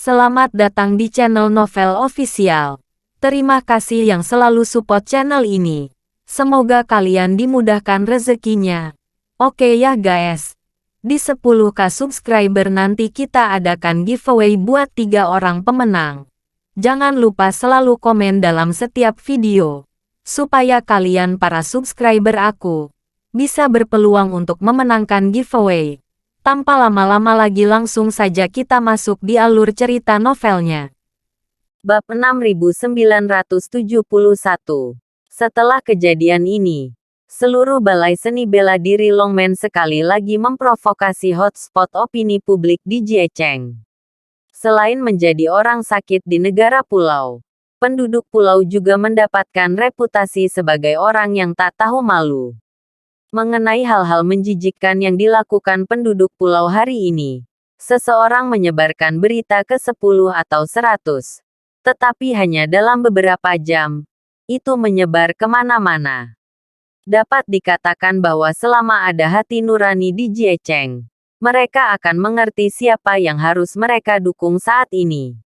Selamat datang di channel Novel Official. Terima kasih yang selalu support channel ini. Semoga kalian dimudahkan rezekinya. Oke ya guys. Di 10k subscriber nanti kita adakan giveaway buat 3 orang pemenang. Jangan lupa selalu komen dalam setiap video. Supaya kalian para subscriber aku bisa berpeluang untuk memenangkan giveaway. Tanpa lama-lama lagi langsung saja kita masuk di alur cerita novelnya. Bab 6971. Setelah kejadian ini, seluruh balai seni bela diri Longmen sekali lagi memprovokasi hotspot opini publik di Jiecheng. Selain menjadi orang sakit di negara pulau, penduduk pulau juga mendapatkan reputasi sebagai orang yang tak tahu malu. Mengenai hal-hal menjijikkan yang dilakukan penduduk pulau hari ini, seseorang menyebarkan berita ke 10 atau 100. Tetapi hanya dalam beberapa jam, itu menyebar kemana-mana. Dapat dikatakan bahwa selama ada hati nurani di Jiecheng, mereka akan mengerti siapa yang harus mereka dukung saat ini.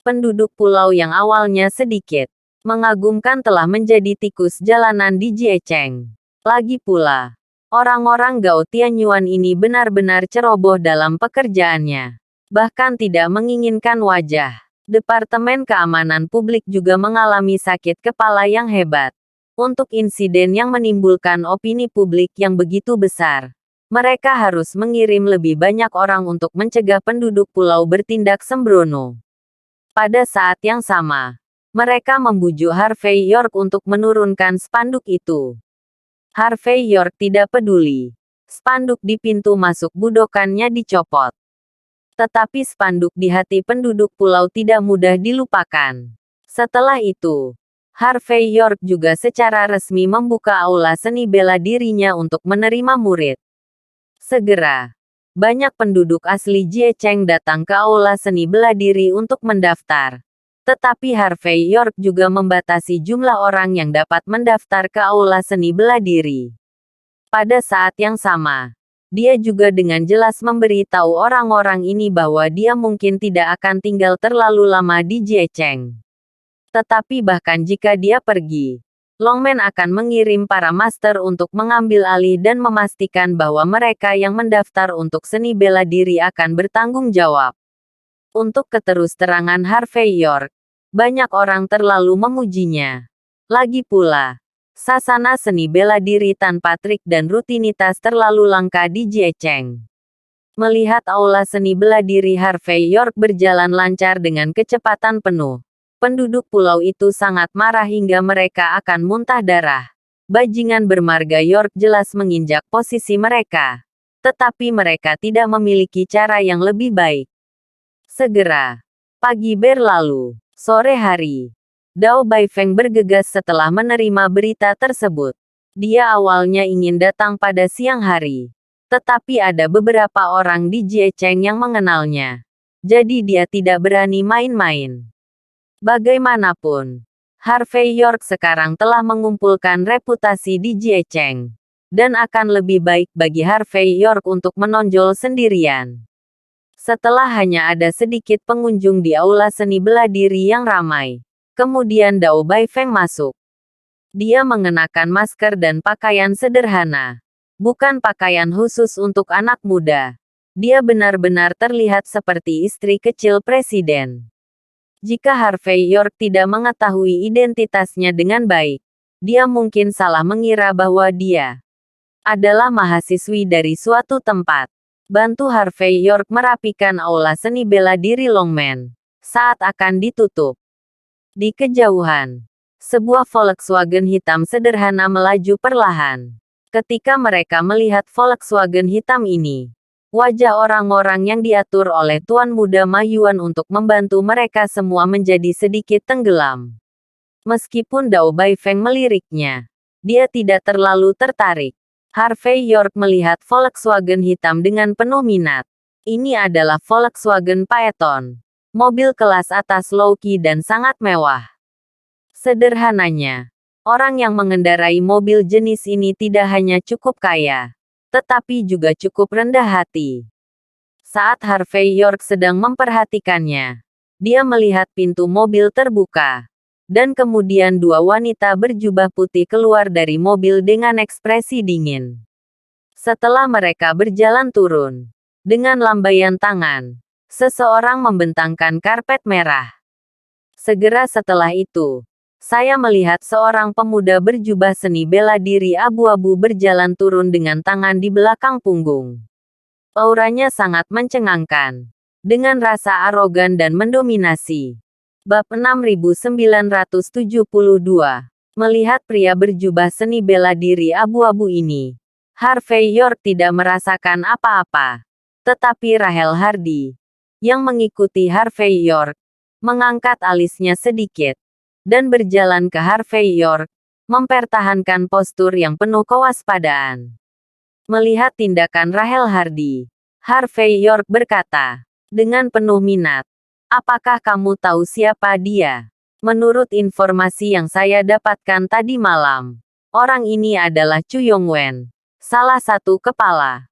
Penduduk pulau yang awalnya sedikit mengagumkan telah menjadi tikus jalanan di Jiecheng. Lagi pula, orang-orang Gao Tianyuan ini benar-benar ceroboh dalam pekerjaannya. Bahkan tidak menginginkan wajah. Departemen Keamanan Publik juga mengalami sakit kepala yang hebat. Untuk insiden yang menimbulkan opini publik yang begitu besar, mereka harus mengirim lebih banyak orang untuk mencegah penduduk pulau bertindak sembrono. Pada saat yang sama, mereka membujuk Harvey York untuk menurunkan spanduk itu. Harvey York tidak peduli. Spanduk di pintu masuk budokannya dicopot. Tetapi spanduk di hati penduduk pulau tidak mudah dilupakan. Setelah itu, Harvey York juga secara resmi membuka aula seni bela dirinya untuk menerima murid. Segera, banyak penduduk asli Jiecheng datang ke aula seni bela diri untuk mendaftar. Tetapi Harvey York juga membatasi jumlah orang yang dapat mendaftar ke aula seni bela diri. Pada saat yang sama, dia juga dengan jelas memberitahu orang-orang ini bahwa dia mungkin tidak akan tinggal terlalu lama di Jiecheng. Tetapi bahkan jika dia pergi, Longmen akan mengirim para master untuk mengambil alih dan memastikan bahwa mereka yang mendaftar untuk seni bela diri akan bertanggung jawab. Untuk keterus-terangan Harvey York, banyak orang terlalu memujinya. Lagi pula, sasana seni bela diri tanpa trik dan rutinitas terlalu langka di Jiecheng. Melihat aula seni bela diri Harvey York berjalan lancar dengan kecepatan penuh, penduduk pulau itu sangat marah hingga mereka akan muntah darah. Bajingan bermarga York jelas menginjak posisi mereka. Tetapi mereka tidak memiliki cara yang lebih baik. Segera, pagi berlalu, sore hari. Dao Baifeng bergegas setelah menerima berita tersebut. Dia awalnya ingin datang pada siang hari. Tetapi ada beberapa orang di Jiecheng yang mengenalnya. Jadi dia tidak berani main-main. Bagaimanapun, Harvey York sekarang telah mengumpulkan reputasi di Jiecheng. Dan akan lebih baik bagi Harvey York untuk menonjol sendirian. Setelah hanya ada sedikit pengunjung di aula seni bela diri yang ramai, kemudian Dao Baifeng masuk. Dia mengenakan masker dan pakaian sederhana. Bukan pakaian khusus untuk anak muda. Dia benar-benar terlihat seperti istri kecil presiden. Jika Harvey York tidak mengetahui identitasnya dengan baik, dia mungkin salah mengira bahwa dia adalah mahasiswi dari suatu tempat. Bantu Harvey York merapikan aula seni bela diri Longmen saat akan ditutup. Di kejauhan, sebuah Volkswagen hitam sederhana melaju perlahan. Ketika mereka melihat Volkswagen hitam ini, wajah orang-orang yang diatur oleh Tuan Muda Ma Yuan untuk membantu mereka semua menjadi sedikit tenggelam. Meskipun Dao Baifeng meliriknya, dia tidak terlalu tertarik. Harvey York melihat Volkswagen hitam dengan penuh minat. Ini adalah Volkswagen Phaeton. Mobil kelas atas low-key dan sangat mewah. Sederhananya, orang yang mengendarai mobil jenis ini tidak hanya cukup kaya, tetapi juga cukup rendah hati. Saat Harvey York sedang memperhatikannya, dia melihat pintu mobil terbuka. Dan kemudian dua wanita berjubah putih keluar dari mobil dengan ekspresi dingin. Setelah mereka berjalan turun, dengan lambaian tangan, seseorang membentangkan karpet merah. Segera setelah itu, saya melihat seorang pemuda berjubah seni bela diri abu-abu berjalan turun dengan tangan di belakang punggung. Auranya sangat mencengangkan, dengan rasa arogan dan mendominasi. Bab 6972. Melihat pria berjubah seni bela diri abu-abu ini, Harvey York tidak merasakan apa-apa. Tetapi Rahel Hardy, yang mengikuti Harvey York, mengangkat alisnya sedikit, dan berjalan ke Harvey York, mempertahankan postur yang penuh kewaspadaan. Melihat tindakan Rahel Hardy, Harvey York berkata, dengan penuh minat, "Apakah kamu tahu siapa dia?" Menurut informasi yang saya dapatkan tadi malam, orang ini adalah Chu Yongwen, salah satu kepala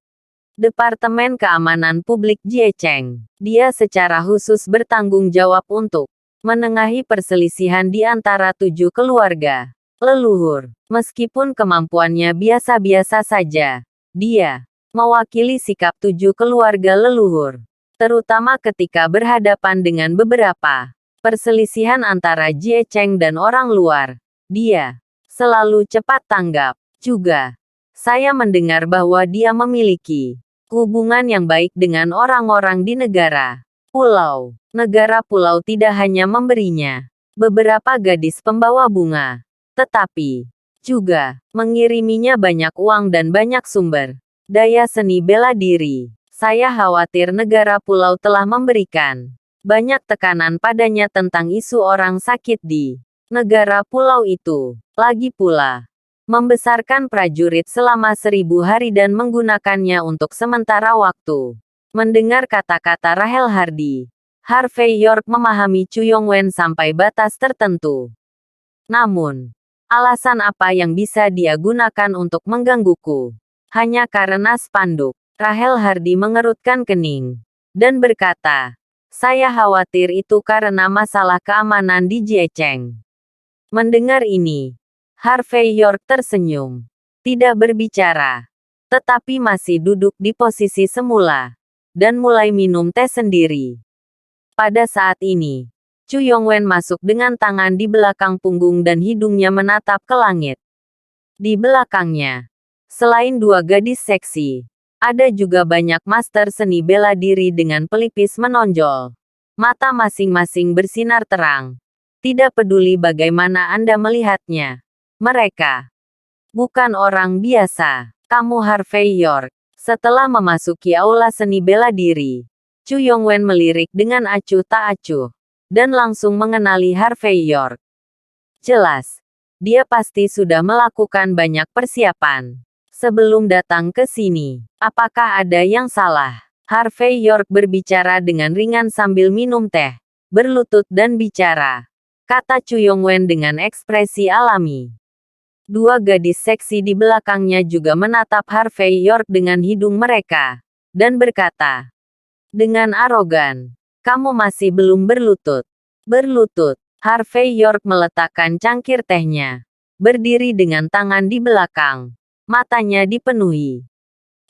Departemen Keamanan Publik Jiecheng. Dia secara khusus bertanggung jawab untuk menengahi perselisihan di antara 7 keluarga leluhur. Meskipun kemampuannya biasa-biasa saja, dia mewakili sikap 7 keluarga leluhur, terutama ketika berhadapan dengan beberapa perselisihan antara Jiecheng dan orang luar. Dia selalu cepat tanggap. Juga, saya mendengar bahwa dia memiliki hubungan yang baik dengan orang-orang di negara pulau. Negara pulau tidak hanya memberinya beberapa gadis pembawa bunga, tetapi juga mengiriminya banyak uang dan banyak sumber daya seni bela diri. Saya khawatir negara pulau telah memberikan banyak tekanan padanya tentang isu orang sakit di negara pulau itu. Lagi pula, membesarkan prajurit selama 1000 hari dan menggunakannya untuk sementara waktu. Mendengar kata-kata Rahel Hardy, Harvey York memahami Chu Yongwen sampai batas tertentu. Namun, alasan apa yang bisa dia gunakan untuk menggangguku? Hanya karena spanduk. Rahel Hardy mengerutkan kening dan berkata, "Saya khawatir itu karena masalah keamanan di Jiecheng." Mendengar ini, Harvey York tersenyum, tidak berbicara, tetapi masih duduk di posisi semula, dan mulai minum teh sendiri. Pada saat ini, Chu Yongwen masuk dengan tangan di belakang punggung dan hidungnya menatap ke langit. Di belakangnya, selain dua gadis seksi, ada juga banyak master seni bela diri dengan pelipis menonjol. Mata masing-masing bersinar terang. Tidak peduli bagaimana Anda melihatnya. Mereka bukan orang biasa. Kamu Harvey York. Setelah memasuki aula seni bela diri, Chu Yongwen melirik dengan acuh tak acuh, dan langsung mengenali Harvey York. Jelas, dia pasti sudah melakukan banyak persiapan sebelum datang ke sini. Apakah ada yang salah? Harvey York berbicara dengan ringan sambil minum teh, berlutut dan bicara, kata Chu Yongwen dengan ekspresi alami. Dua gadis seksi di belakangnya juga menatap Harvey York dengan hidung mereka, dan berkata, dengan arogan, "Kamu masih belum berlutut." Berlutut. Harvey York meletakkan cangkir tehnya, berdiri dengan tangan di belakang, matanya dipenuhi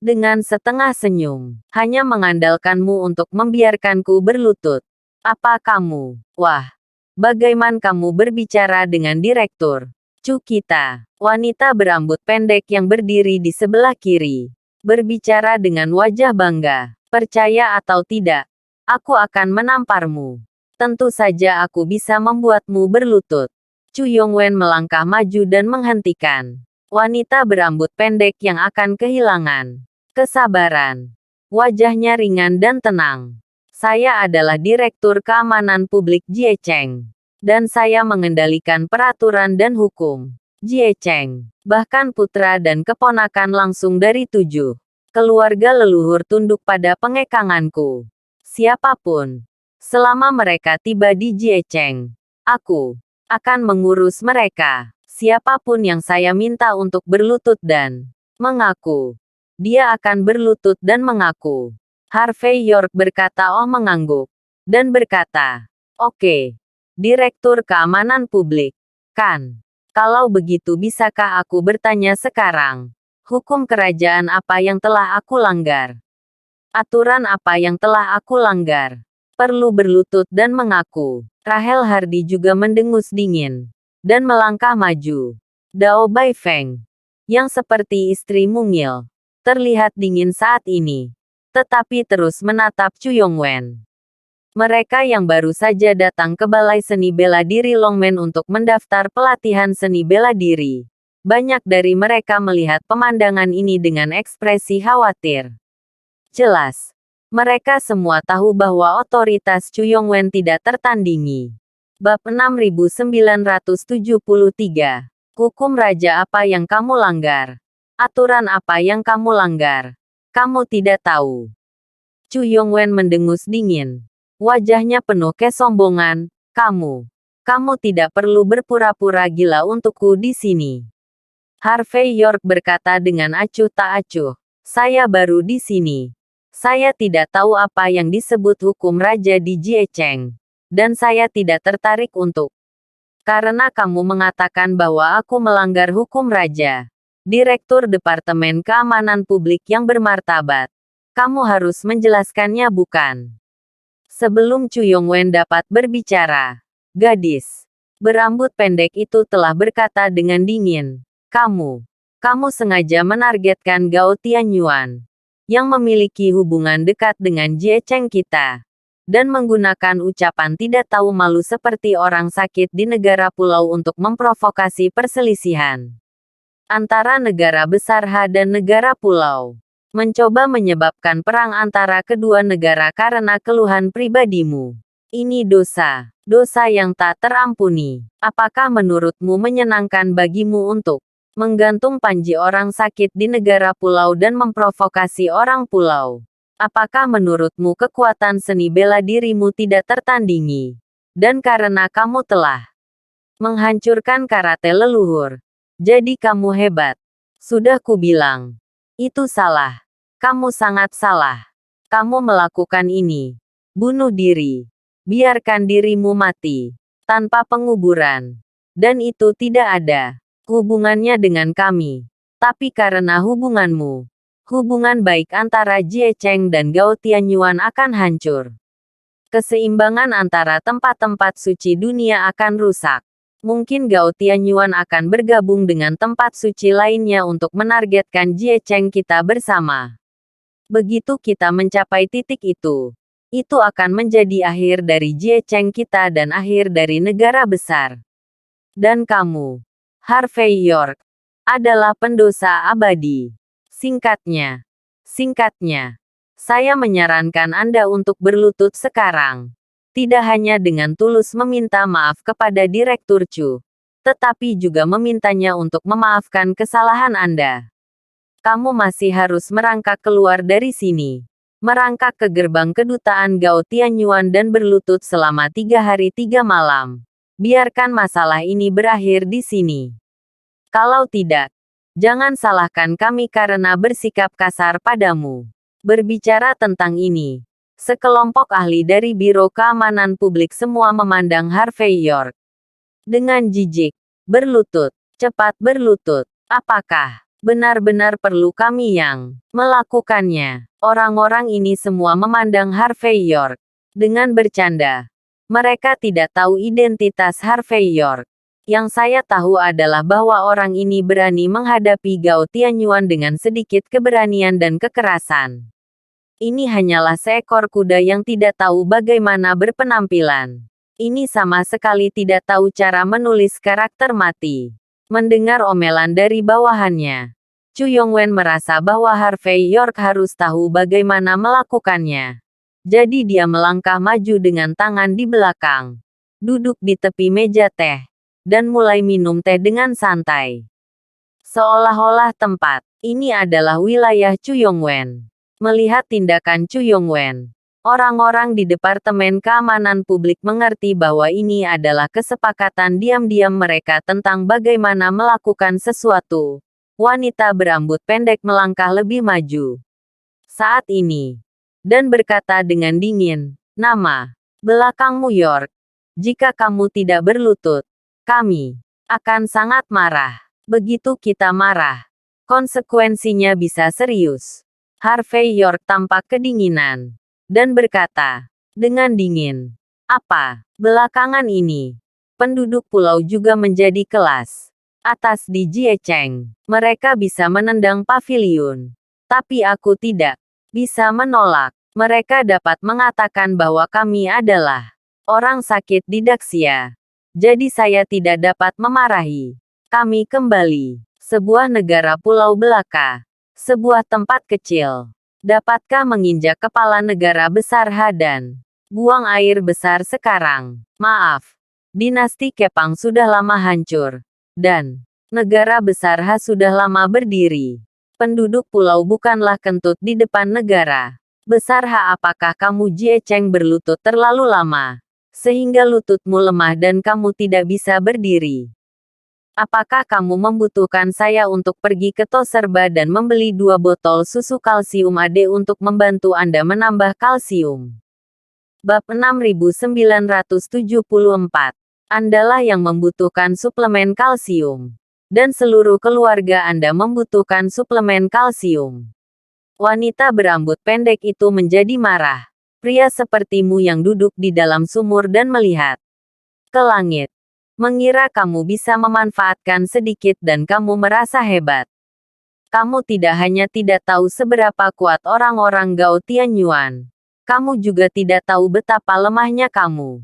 dengan setengah senyum. "Hanya mengandalkanmu untuk membiarkanku berlutut. Apa kamu? Wah, bagaimana kamu berbicara dengan direktur Chu kita?" Wanita berambut pendek yang berdiri di sebelah kiri berbicara dengan wajah bangga. "Percaya atau tidak, aku akan menamparmu. Tentu saja aku bisa membuatmu berlutut." Chu Yongwen melangkah maju dan menghentikan wanita berambut pendek yang akan kehilangan kesabaran. Wajahnya ringan dan tenang. "Saya adalah Direktur Keamanan Publik Jiecheng, dan saya mengendalikan peraturan dan hukum Jiecheng. Bahkan putra dan keponakan langsung dari 7 keluarga leluhur tunduk pada pengekanganku. Siapapun, selama mereka tiba di Jiecheng, aku akan mengurus mereka. Siapapun yang saya minta untuk berlutut dan mengaku, dia akan berlutut dan mengaku." Harvey York berkata mengangguk. Dan berkata, "Oke. Direktur Keamanan Publik. Kan? Kalau begitu bisakah aku bertanya sekarang? Hukum kerajaan apa yang telah aku langgar? Aturan apa yang telah aku langgar? Perlu berlutut dan mengaku." Rahel Hardy juga mendengus dingin. Dan melangkah maju. Dao Baifeng, yang seperti istri mungil, terlihat dingin saat ini. Tetapi terus menatap Chu Yongwen. Mereka yang baru saja datang ke Balai Seni Bela Diri Longmen untuk mendaftar pelatihan seni bela diri. Banyak dari mereka melihat pemandangan ini dengan ekspresi khawatir. Jelas, mereka semua tahu bahwa otoritas Chu Yongwen tidak tertandingi. Bab 6973. Hukum raja apa yang kamu langgar? Aturan apa yang kamu langgar? Kamu tidak tahu. Chu Yongwen mendengus dingin. Wajahnya penuh kesombongan. Kamu tidak perlu berpura-pura gila untukku di sini. Harvey York berkata dengan acuh tak acuh. Saya baru di sini. Saya tidak tahu apa yang disebut hukum raja di Jiecheng. Dan saya tidak tertarik untuk. Karena kamu mengatakan bahwa aku melanggar hukum raja. Direktur Departemen Keamanan Publik yang bermartabat. Kamu harus menjelaskannya bukan? Sebelum Chu Yongwen dapat berbicara, gadis berambut pendek itu telah berkata dengan dingin, Kamu sengaja menargetkan Gao Tianyuan, yang memiliki hubungan dekat dengan Jiecheng kita, dan menggunakan ucapan tidak tahu malu seperti orang sakit di negara pulau untuk memprovokasi perselisihan antara negara besar H dan negara pulau. Mencoba menyebabkan perang antara kedua negara karena keluhan pribadimu. Ini dosa yang tak terampuni. Apakah menurutmu menyenangkan bagimu untuk menggantung panji orang sakit di negara pulau dan memprovokasi orang pulau? Apakah menurutmu kekuatan seni bela dirimu tidak tertandingi? Dan karena kamu telah menghancurkan karate leluhur, jadi kamu hebat. Sudah kubilang. Itu salah. Kamu sangat salah. Kamu melakukan ini. Bunuh diri. Biarkan dirimu mati. Tanpa penguburan. Dan itu tidak ada hubungannya dengan kami. Tapi karena hubunganmu, hubungan baik antara Jiecheng dan Gao Tianyuan akan hancur. Keseimbangan antara tempat-tempat suci dunia akan rusak. Mungkin Gao Tianyuan akan bergabung dengan tempat suci lainnya untuk menargetkan Jiecheng kita bersama. Begitu kita mencapai titik itu akan menjadi akhir dari Jiecheng kita dan akhir dari negara besar. Dan kamu, Harvey York, adalah pendosa abadi. Singkatnya, saya menyarankan Anda untuk berlutut sekarang. Tidak hanya dengan tulus meminta maaf kepada Direktur Chu, tetapi juga memintanya untuk memaafkan kesalahan Anda. Kamu masih harus merangkak keluar dari sini. Merangkak ke gerbang kedutaan Gao Tianyuan dan berlutut selama 3 hari 3 malam. Biarkan masalah ini berakhir di sini. Kalau tidak, jangan salahkan kami karena bersikap kasar padamu. Berbicara tentang ini, sekelompok ahli dari Biro Keamanan Publik semua memandang Harvey York dengan jijik. Berlutut, cepat berlutut. Apakah benar-benar perlu kami yang melakukannya? Orang-orang ini semua memandang Harvey York dengan bercanda. Mereka tidak tahu identitas Harvey York. Yang saya tahu adalah bahwa orang ini berani menghadapi Gao Tianyuan dengan sedikit keberanian dan kekerasan. Ini hanyalah seekor kuda yang tidak tahu bagaimana berpenampilan. Ini sama sekali tidak tahu cara menulis karakter mati. Mendengar omelan dari bawahannya, Chu Yongwen merasa bahwa Harvey York harus tahu bagaimana melakukannya. Jadi dia melangkah maju dengan tangan di belakang, duduk di tepi meja teh, dan mulai minum teh dengan santai. Seolah-olah tempat ini adalah wilayah Chu Yongwen. Melihat tindakan Chu Yongwen, orang-orang di Departemen Keamanan Publik mengerti bahwa ini adalah kesepakatan diam-diam mereka tentang bagaimana melakukan sesuatu. Wanita berambut pendek melangkah lebih maju. Saat ini, dan berkata dengan dingin, "Nama belakangmu York. Jika kamu tidak berlutut, kami akan sangat marah. Begitu kita marah, konsekuensinya bisa serius." Harvey York tampak kedinginan dan berkata dengan dingin, "Apa? Belakangan ini, penduduk pulau juga menjadi kelas atas di Jiecheng. Mereka bisa menendang paviliun. Tapi aku tidak bisa menolak. Mereka dapat mengatakan bahwa kami adalah orang sakit di Daxia. Jadi saya tidak dapat memarahi. Kami kembali. Sebuah negara pulau belaka. Sebuah tempat kecil. Dapatkah menginjak kepala negara besar dan buang air besar sekarang? Maaf. Dinasti Kepang sudah lama hancur. Dan negara besar sudah lama berdiri. Penduduk pulau bukanlah kentut di depan negara besar. Apakah kamu Jiecheng berlutut terlalu lama, sehingga lututmu lemah dan kamu tidak bisa berdiri? Apakah kamu membutuhkan saya untuk pergi ke Toserba dan membeli 2 botol susu kalsium AD untuk membantu Anda menambah kalsium? Bab 6974. Andalah yang membutuhkan suplemen kalsium. Dan seluruh keluarga Anda membutuhkan suplemen kalsium. Wanita berambut pendek itu menjadi marah. Pria sepertimu yang duduk di dalam sumur dan melihat ke langit. Mengira kamu bisa memanfaatkan sedikit dan kamu merasa hebat. Kamu tidak hanya tidak tahu seberapa kuat orang-orang Gao Tianyuan. Kamu juga tidak tahu betapa lemahnya kamu.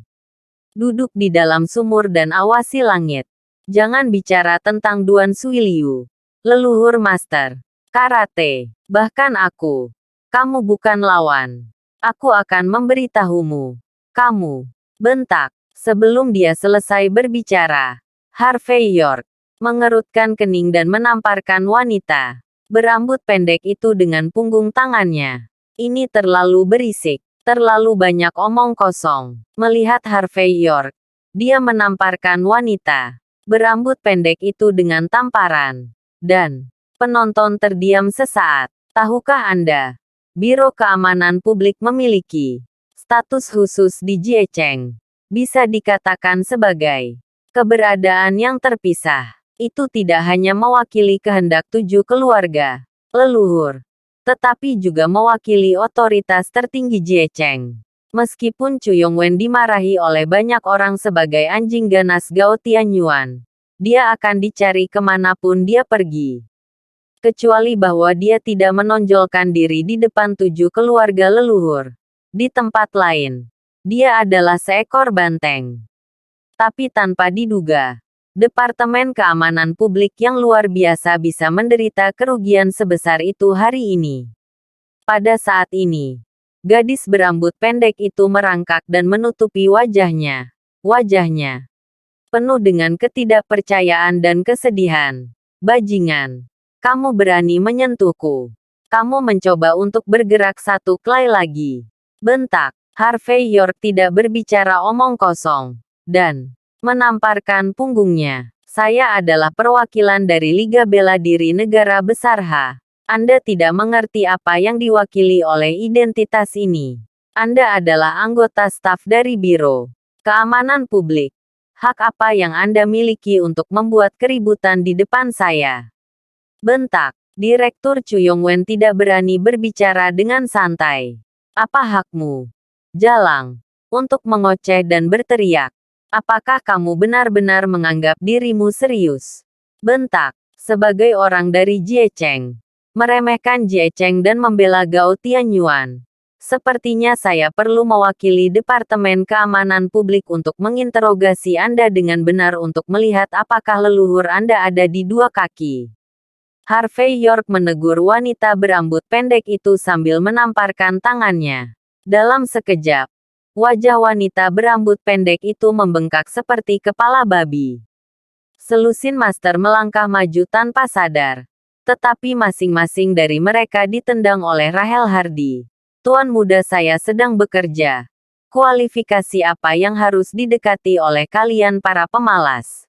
Duduk di dalam sumur dan awasi langit. Jangan bicara tentang Duan Suiliu, leluhur master karate. Bahkan aku. Kamu bukan lawan. Aku akan memberitahumu. Kamu. Bentak. Sebelum dia selesai berbicara, Harvey York mengerutkan kening dan menamparkan wanita berambut pendek itu dengan punggung tangannya. Ini terlalu berisik. Terlalu banyak omong kosong. Melihat Harvey York, dia menamparkan wanita berambut pendek itu dengan tamparan. Dan penonton terdiam sesaat. Tahukah Anda, Biro Keamanan Publik memiliki status khusus di Jiecheng. Bisa dikatakan sebagai keberadaan yang terpisah. Itu tidak hanya mewakili kehendak 7 keluarga leluhur, tetapi juga mewakili otoritas tertinggi Jiecheng. Meskipun Chu Yongwen dimarahi oleh banyak orang sebagai anjing ganas Gao Tianyuan, dia akan dicari kemanapun dia pergi. Kecuali bahwa dia tidak menonjolkan diri di depan 7 keluarga leluhur. Di tempat lain, dia adalah seekor banteng. Tapi tanpa diduga, Departemen Keamanan Publik yang luar biasa bisa menderita kerugian sebesar itu hari ini. Pada saat ini, gadis berambut pendek itu merangkak dan menutupi wajahnya. Wajahnya penuh dengan ketidakpercayaan dan kesedihan. "Bajingan, kamu berani menyentuhku. Kamu mencoba untuk bergerak satu kali lagi." Bentak. Harvey York tidak berbicara omong kosong. Dan menamparkan punggungnya. "Saya adalah perwakilan dari Liga Bela Diri Negara Besar Anda tidak mengerti apa yang diwakili oleh identitas ini. Anda adalah anggota staf dari Biro Keamanan Publik. Hak apa yang Anda miliki untuk membuat keributan di depan saya?" Bentak. Direktur Chu Yongwen tidak berani berbicara dengan santai. "Apa hakmu, Jalang, untuk mengoceh dan berteriak? Apakah kamu benar-benar menganggap dirimu serius?" Bentak. Sebagai orang dari Jiecheng, meremehkan Jiecheng dan membela Gao Tianyuan. Sepertinya saya perlu mewakili Departemen Keamanan Publik untuk menginterogasi Anda dengan benar untuk melihat apakah leluhur Anda ada di 2 kaki. Harvey York menegur wanita berambut pendek itu sambil menamparkan tangannya. Dalam sekejap, wajah wanita berambut pendek itu membengkak seperti kepala babi. Selusin master melangkah maju tanpa sadar. Tetapi masing-masing dari mereka ditendang oleh Rahel Hardy. "Tuan muda, saya sedang bekerja. Kualifikasi apa yang harus didekati oleh kalian para pemalas?"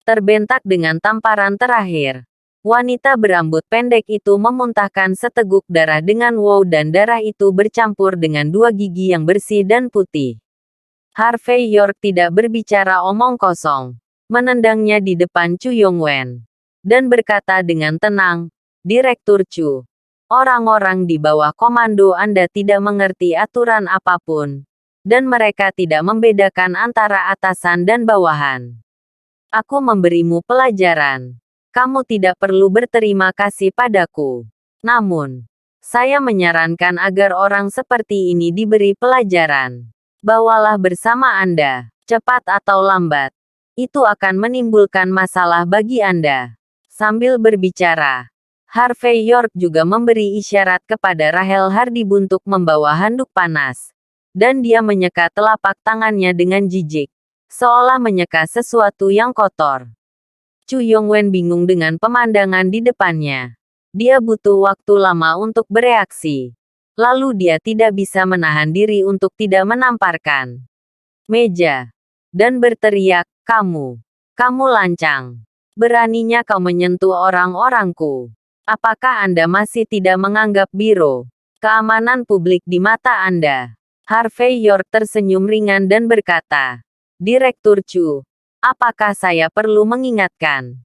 Terbentak dengan tamparan terakhir. Wanita berambut pendek itu memuntahkan seteguk darah dengan wow dan darah itu bercampur dengan dua gigi yang bersih dan putih. Harvey York tidak berbicara omong kosong. Menendangnya di depan Chu Yongwen. Dan berkata dengan tenang, Direktur Chu. Orang-orang di bawah komando Anda tidak mengerti aturan apapun. Dan mereka tidak membedakan antara atasan dan bawahan. Aku memberimu pelajaran. Kamu tidak perlu berterima kasih padaku. Namun, saya menyarankan agar orang seperti ini diberi pelajaran. Bawalah bersama Anda, cepat atau lambat. Itu akan menimbulkan masalah bagi Anda. Sambil berbicara, Harvey York juga memberi isyarat kepada Rahel Hardy untuk membawa handuk panas. Dan dia menyeka telapak tangannya dengan jijik, seolah menyeka sesuatu yang kotor. Chu Yongwen bingung dengan pemandangan di depannya. Dia butuh waktu lama untuk bereaksi. Lalu dia tidak bisa menahan diri untuk tidak menamparkan meja. Dan berteriak, kamu lancang. Beraninya kau menyentuh orang-orangku. Apakah Anda masih tidak menganggap Biro Keamanan Publik di mata Anda? Harvey York tersenyum ringan dan berkata, Direktur Chu. Apakah saya perlu mengingatkan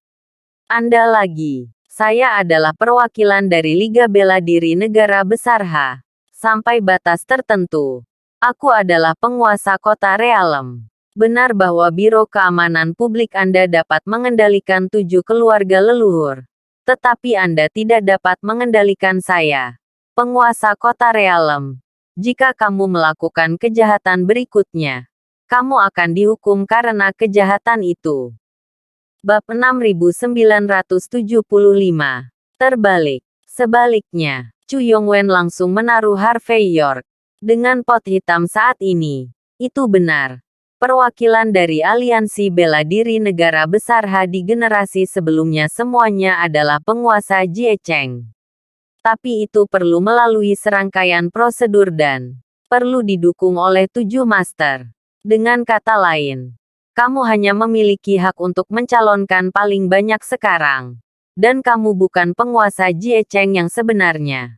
Anda lagi? Saya adalah perwakilan dari Liga Bela Diri Negara Besar H. Sampai batas tertentu. Aku adalah penguasa kota Realem. Benar bahwa Biro Keamanan Publik Anda dapat mengendalikan 7 keluarga leluhur. Tetapi Anda tidak dapat mengendalikan saya, penguasa kota Realem. Jika kamu melakukan kejahatan berikutnya, kamu akan dihukum karena kejahatan itu. Bab 6975. Terbalik. Sebaliknya, Chu Yongwen langsung menaruh Harvey York dengan pot hitam saat ini. Itu benar. Perwakilan dari Aliansi Bela Diri Negara Besar H di generasi sebelumnya semuanya adalah penguasa Jie Cheng. Tapi itu perlu melalui serangkaian prosedur dan perlu didukung oleh 7 master. Dengan kata lain, kamu hanya memiliki hak untuk mencalonkan paling banyak sekarang. Dan kamu bukan penguasa Jie Cheng yang sebenarnya.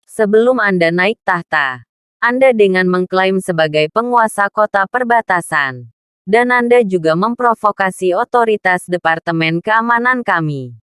Sebelum Anda naik tahta, Anda dengan mengklaim sebagai penguasa kota perbatasan. Dan Anda juga memprovokasi otoritas Departemen Keamanan kami.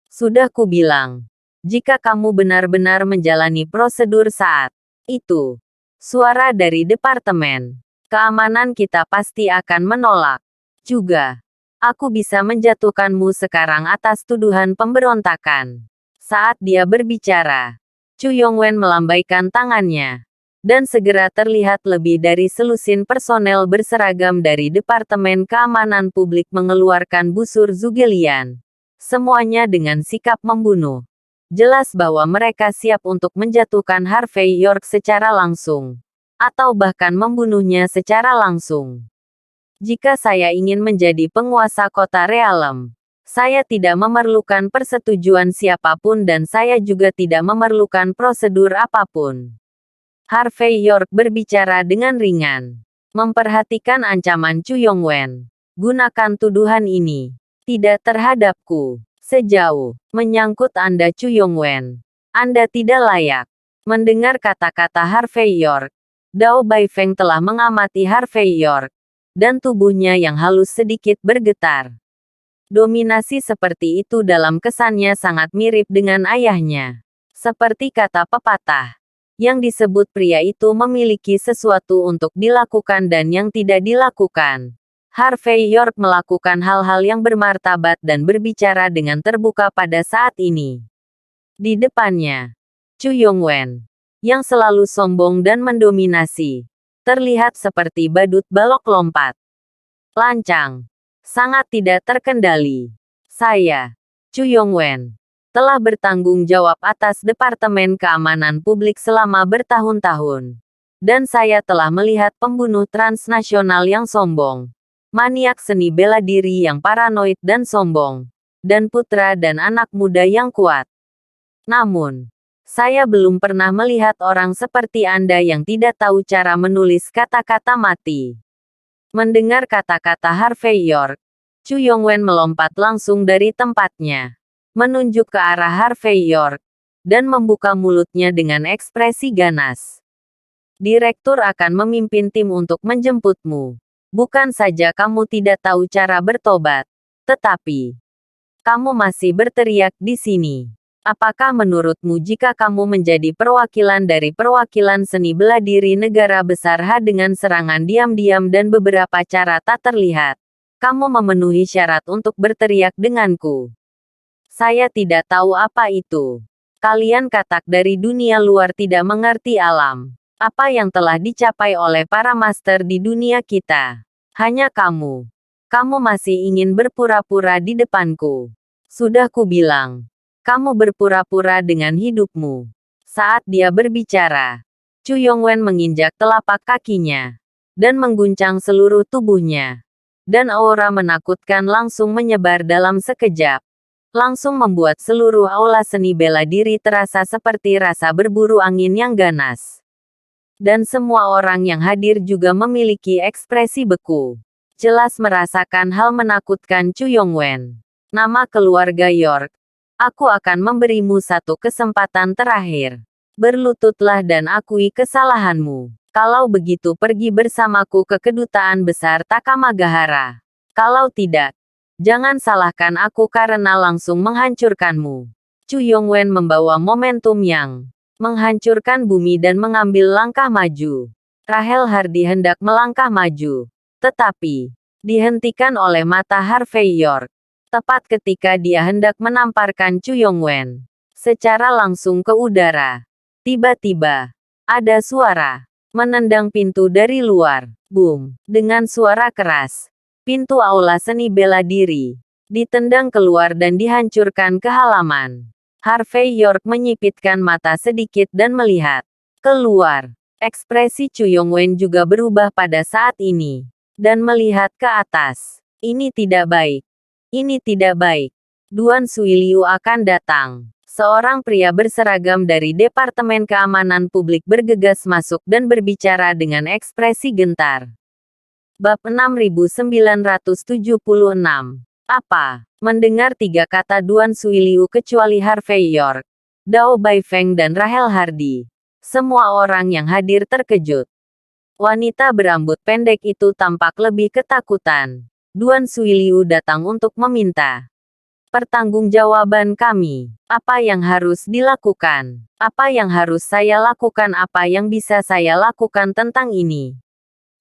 Sudah kubilang, jika kamu benar-benar menjalani prosedur saat itu, suara dari Departemen Keamanan kita pasti akan menolak. Juga, aku bisa menjatuhkanmu sekarang atas tuduhan pemberontakan. Saat dia berbicara, Chu Yongwen melambaikan tangannya. Dan segera terlihat lebih dari selusin personel berseragam dari Departemen Keamanan Publik mengeluarkan busur Zugelian. Semuanya dengan sikap membunuh. Jelas bahwa mereka siap untuk menjatuhkan Harvey York secara langsung. Atau bahkan membunuhnya secara langsung. Jika saya ingin menjadi penguasa kota Realem, saya tidak memerlukan persetujuan siapapun dan saya juga tidak memerlukan prosedur apapun. Harvey York berbicara dengan ringan. Memperhatikan ancaman Chu Yongwen. Gunakan tuduhan ini. Tidak terhadapku. Sejauh menyangkut Anda Chu Yongwen. Anda tidak layak. Mendengar kata-kata Harvey York, Dao Baifeng telah mengamati Harvey York, dan tubuhnya yang halus sedikit bergetar. Dominasi seperti itu dalam kesannya sangat mirip dengan ayahnya. Seperti kata pepatah, yang disebut pria itu memiliki sesuatu untuk dilakukan dan yang tidak dilakukan. Harvey York melakukan hal-hal yang bermartabat dan berbicara dengan terbuka pada saat ini. Di depannya, Chu Yongwen, yang selalu sombong dan mendominasi, terlihat seperti badut balok lompat. Lancang. Sangat tidak terkendali. Saya, Chu Yongwen, telah bertanggung jawab atas Departemen Keamanan Publik selama bertahun-tahun. Dan saya telah melihat pembunuh transnasional yang sombong. Maniak seni bela diri yang paranoid dan sombong. Dan putra dan anak muda yang kuat. Namun, saya belum pernah melihat orang seperti Anda yang tidak tahu cara menulis kata-kata mati. Mendengar kata-kata Harvey York, Chu Yongwen melompat langsung dari tempatnya. menunjuk ke arah Harvey York, dan membuka mulutnya dengan ekspresi ganas. Direktur akan memimpin tim untuk menjemputmu. Bukan saja kamu tidak tahu cara bertobat, tetapi kamu masih berteriak di sini. Apakah menurutmu jika kamu menjadi perwakilan dari perwakilan seni bela diri negara besar H dengan serangan diam-diam dan beberapa cara tak terlihat, kamu memenuhi syarat untuk berteriak denganku? Saya tidak tahu apa itu. Kalian katak dari dunia luar tidak mengerti alam. Apa yang telah dicapai oleh para master di dunia kita. Hanya kamu. Kamu masih ingin berpura-pura di depanku. Sudah kubilang. Kamu berpura-pura dengan hidupmu. Saat dia berbicara, Chu Yongwen menginjak telapak kakinya. Dan mengguncang seluruh tubuhnya. Dan aura menakutkan langsung menyebar dalam sekejap. Langsung membuat seluruh aula seni bela diri terasa seperti rasa berburu angin yang ganas. Dan semua orang yang hadir juga memiliki ekspresi beku. Jelas merasakan hal menakutkan Chu Yongwen. Nama keluarga York. Aku akan memberimu satu kesempatan terakhir. Berlututlah dan akui kesalahanmu. Kalau begitu pergi bersamaku ke kedutaan besar Takamagahara. Kalau tidak, jangan salahkan aku karena langsung menghancurkanmu. Chu Yongwen membawa momentum yang menghancurkan bumi dan mengambil langkah maju. Rahel Hardy hendak melangkah maju, tetapi dihentikan oleh mata Harvey York. Tepat ketika dia hendak menamparkan Chu Yongwen secara langsung ke udara. Tiba-tiba, ada suara menendang pintu dari luar. Boom! Dengan suara keras, pintu aula seni bela diri ditendang keluar dan dihancurkan ke halaman. Harvey York menyipitkan mata sedikit dan melihat keluar. Ekspresi Chu Yongwen juga berubah pada saat ini. Dan melihat ke atas. Ini tidak baik. Ini tidak baik. Duan Suiliu akan datang. Seorang pria berseragam dari Departemen Keamanan Publik bergegas masuk dan berbicara dengan ekspresi gentar. Bab 6976. Apa? Mendengar tiga kata Duan Suiliu kecuali Harvey York, Dao Baifeng dan Rahel Hardy. Semua orang yang hadir terkejut. Wanita berambut pendek itu tampak lebih ketakutan. Duan Suiliu datang untuk meminta pertanggungjawaban kami. Apa yang harus dilakukan? Apa yang harus saya lakukan? Apa yang bisa saya lakukan tentang ini?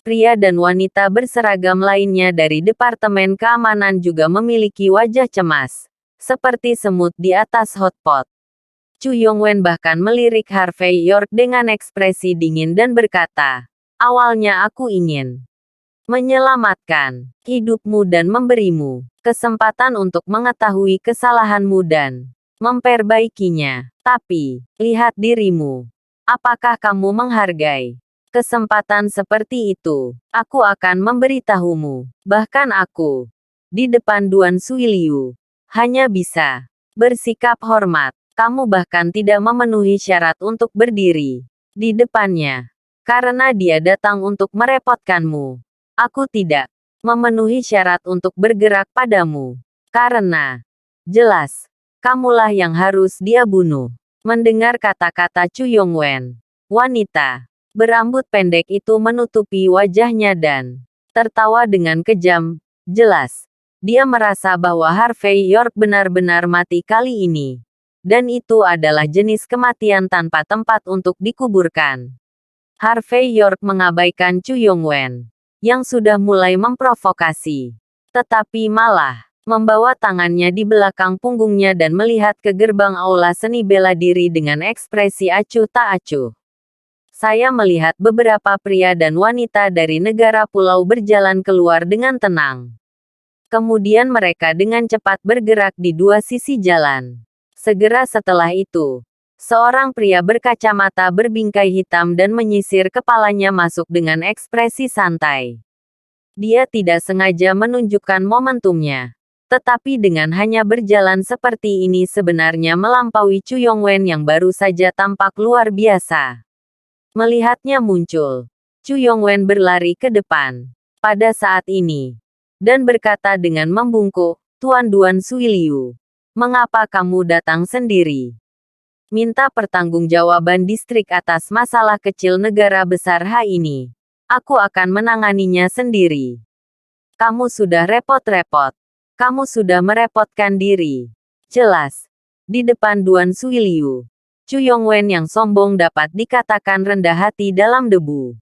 Pria dan wanita berseragam lainnya dari Departemen Keamanan juga memiliki wajah cemas, seperti semut di atas hotpot. Chu Yongwen bahkan melirik Harvey York dengan ekspresi dingin dan berkata, awalnya aku ingin menyelamatkan hidupmu dan memberimu kesempatan untuk mengetahui kesalahanmu dan memperbaikinya. Tapi, lihat dirimu. Apakah kamu menghargai kesempatan seperti itu? Aku akan memberitahumu. Bahkan aku, di depan Duan Suiliu, hanya bisa bersikap hormat. Kamu bahkan tidak memenuhi syarat untuk berdiri di depannya. Karena dia datang untuk merepotkanmu. Aku tidak memenuhi syarat untuk bergerak padamu. Karena jelas, kamulah yang harus dia bunuh. Mendengar kata-kata Chu Yongwen, wanita berambut pendek itu menutupi wajahnya dan tertawa dengan kejam. Jelas, dia merasa bahwa Harvey York benar-benar mati kali ini. Dan itu adalah jenis kematian tanpa tempat untuk dikuburkan. Harvey York mengabaikan Chu Yongwen yang sudah mulai memprovokasi. Tetapi malah membawa tangannya di belakang punggungnya dan melihat ke gerbang aula seni bela diri dengan ekspresi acuh tak acuh. Saya melihat beberapa pria dan wanita dari negara pulau berjalan keluar dengan tenang. Kemudian mereka dengan cepat bergerak di dua sisi jalan. Segera setelah itu, seorang pria berkacamata berbingkai hitam dan menyisir kepalanya masuk dengan ekspresi santai. Dia tidak sengaja menunjukkan momentumnya. Tetapi dengan hanya berjalan seperti ini sebenarnya melampaui Chu Yongwen yang baru saja tampak luar biasa. Melihatnya muncul, Chu Yongwen berlari ke depan pada saat ini dan berkata dengan membungkuk, Tuan Duan Suiliu, Mengapa kamu datang sendiri? Minta pertanggungjawaban distrik atas masalah kecil negara besar ini. Aku akan menanganinya sendiri. Kamu sudah repot-repot. Kamu sudah merepotkan diri. Jelas. Di depan Duan Suiliu, Chu Yongwen yang sombong dapat dikatakan rendah hati dalam debu.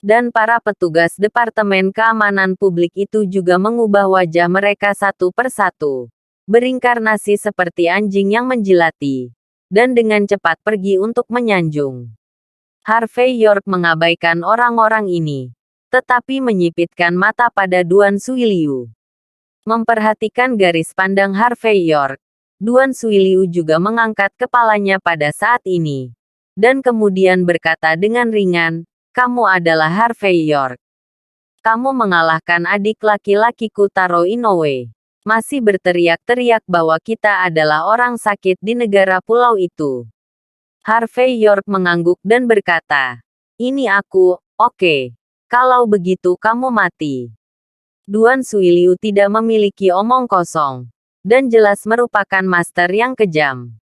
Dan para petugas Departemen Keamanan Publik itu juga mengubah wajah mereka satu persatu. Berinkarnasi seperti anjing yang menjilati. Dan dengan cepat pergi untuk menyanjung. Harvey York mengabaikan orang-orang ini. Tetapi menyipitkan mata pada Duan Suiliu. Memperhatikan garis pandang Harvey York. Duan Suiliu juga mengangkat kepalanya pada saat ini. Dan kemudian berkata dengan ringan, kamu adalah Harvey York. Kamu mengalahkan adik laki-lakiku Taro Inoue. Masih berteriak-teriak bahwa kita adalah orang sakit di negara pulau itu. Harvey York mengangguk dan berkata, ini aku, oke. Kalau begitu kamu mati. Duan Suiliu tidak memiliki omong kosong. Dan jelas merupakan master yang kejam.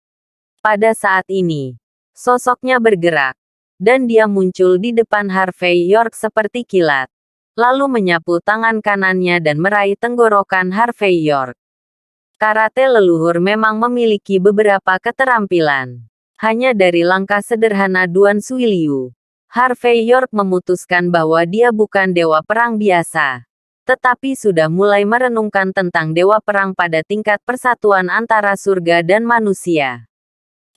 Pada saat ini, sosoknya bergerak. Dan dia muncul di depan Harvey York seperti kilat. Lalu menyapu tangan kanannya dan meraih tenggorokan Harvey York. Karate leluhur memang memiliki beberapa keterampilan. Hanya dari langkah sederhana Duan Suiliu, Harvey York memutuskan bahwa dia bukan dewa perang biasa. Tetapi sudah mulai merenungkan tentang dewa perang pada tingkat persatuan antara surga dan manusia.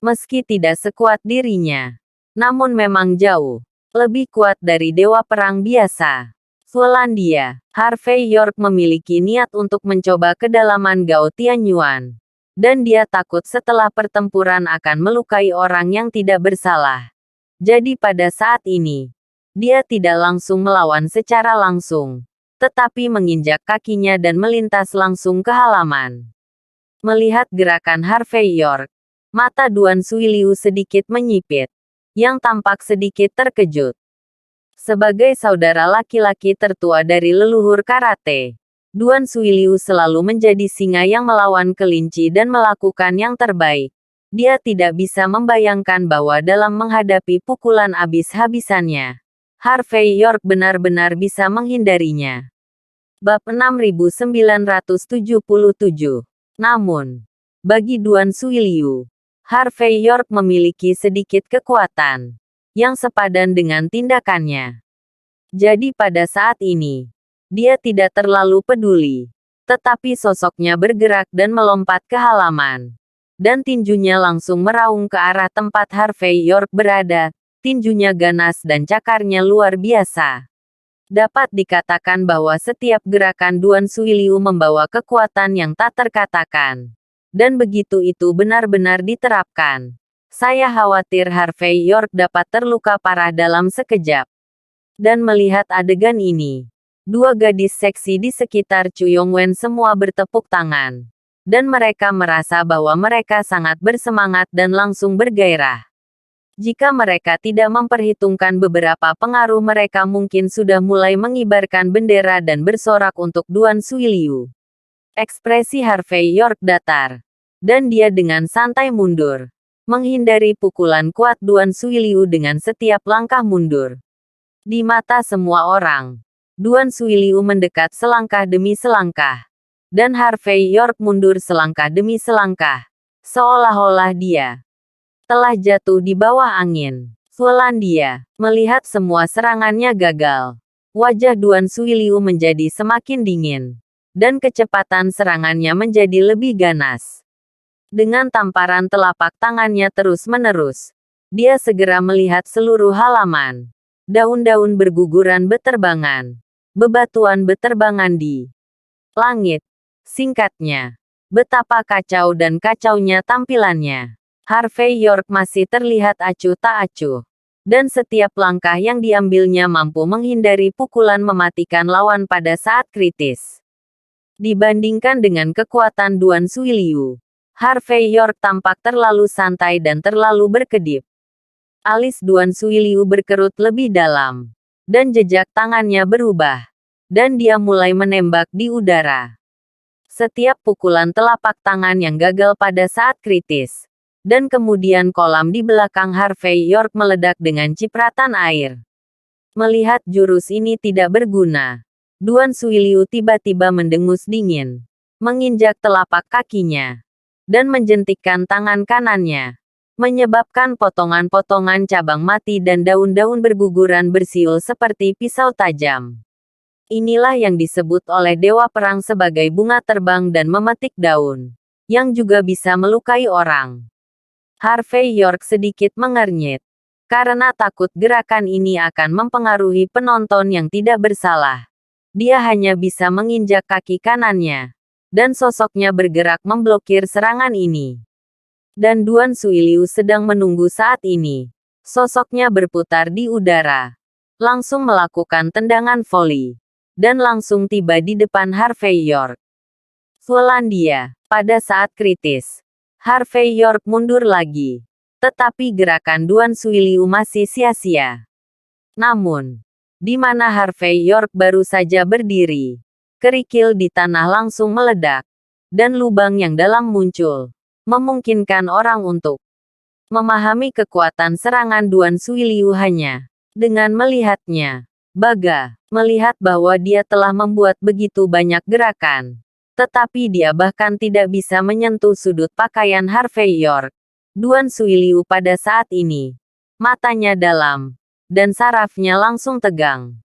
Meski tidak sekuat dirinya. Namun memang jauh lebih kuat dari dewa perang biasa. Finlandia, Harvey York memiliki niat untuk mencoba kedalaman Gao Tianyuan. Dan dia takut setelah pertempuran akan melukai orang yang tidak bersalah. Jadi pada saat ini, dia tidak langsung melawan secara langsung. Tetapi menginjak kakinya dan melintas langsung ke halaman. Melihat gerakan Harvey York, mata Duan Suiliu sedikit menyipit. Yang tampak sedikit terkejut. Sebagai saudara laki-laki tertua dari leluhur karate, Duan Suiliu selalu menjadi singa yang melawan kelinci dan melakukan yang terbaik. Dia tidak bisa membayangkan bahwa dalam menghadapi pukulan habis-habisannya, Harvey York benar-benar bisa menghindarinya. Bab 6977. Namun, bagi Duan Suiliu, Harvey York memiliki sedikit kekuatan yang sepadan dengan tindakannya. Jadi pada saat ini, dia tidak terlalu peduli. Tetapi sosoknya bergerak dan melompat ke halaman. Dan tinjunya langsung meraung ke arah tempat Harvey York berada. Tinjunya ganas dan cakarnya luar biasa. Dapat dikatakan bahwa setiap gerakan Duan Suiliu membawa kekuatan yang tak terkatakan. Dan begitu itu benar-benar diterapkan. Saya khawatir Harvey York dapat terluka parah dalam sekejap. Dan melihat adegan ini, dua gadis seksi di sekitar Chu Yongwen semua bertepuk tangan. Dan mereka merasa bahwa mereka sangat bersemangat dan langsung bergairah. Jika mereka tidak memperhitungkan beberapa pengaruh, mereka mungkin sudah mulai mengibarkan bendera dan bersorak untuk Duan Suiliu. Ekspresi Harvey York datar. Dan dia dengan santai mundur. Menghindari pukulan kuat Duan Suiliu dengan setiap langkah mundur. Di mata semua orang, Duan Suiliu mendekat selangkah demi selangkah. Dan Harvey York mundur selangkah demi selangkah. Seolah-olah dia telah jatuh di bawah angin. Finlandia, melihat semua serangannya gagal. Wajah Duan Suiliu menjadi semakin dingin. Dan kecepatan serangannya menjadi lebih ganas. Dengan tamparan telapak tangannya terus-menerus, dia segera melihat seluruh halaman. Daun-daun berguguran beterbangan. Bebatuan beterbangan di langit. Singkatnya, betapa kacau dan kacaunya tampilannya. Harvey York masih terlihat acuh tak acuh. Dan setiap langkah yang diambilnya mampu menghindari pukulan mematikan lawan pada saat kritis. Dibandingkan dengan kekuatan Duan Suiliu, Harvey York tampak terlalu santai dan terlalu berkedip. Alis Duan Suiliu berkerut lebih dalam. Dan jejak tangannya berubah. Dan dia mulai menembak di udara. Setiap pukulan telapak tangan yang gagal pada saat kritis. Dan kemudian kolam di belakang Harvey York meledak dengan cipratan air. Melihat jurus ini tidak berguna, Duan Suiliu tiba-tiba mendengus dingin, menginjak telapak kakinya, dan menjentikkan tangan kanannya, menyebabkan potongan-potongan cabang mati dan daun-daun berguguran bersiul seperti pisau tajam. Inilah yang disebut oleh Dewa Perang sebagai bunga terbang dan memetik daun, yang juga bisa melukai orang. Harvey York sedikit mengernyit, karena takut gerakan ini akan mempengaruhi penonton yang tidak bersalah. Dia hanya bisa menginjak kaki kanannya, dan sosoknya bergerak memblokir serangan ini. Dan Duan Suiliu sedang menunggu saat ini. Sosoknya berputar di udara, langsung melakukan tendangan voli, dan langsung tiba di depan Harvey York. Polandia, pada saat kritis, Harvey York mundur lagi, tetapi gerakan Duan Suiliu masih sia-sia. Namun, di mana Harvey York baru saja berdiri, kerikil di tanah langsung meledak, dan lubang yang dalam muncul, memungkinkan orang untuk memahami kekuatan serangan Duan Suiliu hanya dengan melihatnya. Baga melihat bahwa dia telah membuat begitu banyak gerakan, tetapi dia bahkan tidak bisa menyentuh sudut pakaian Harvey York. Duan Suiliu pada saat ini, matanya dalam, dan sarafnya langsung tegang.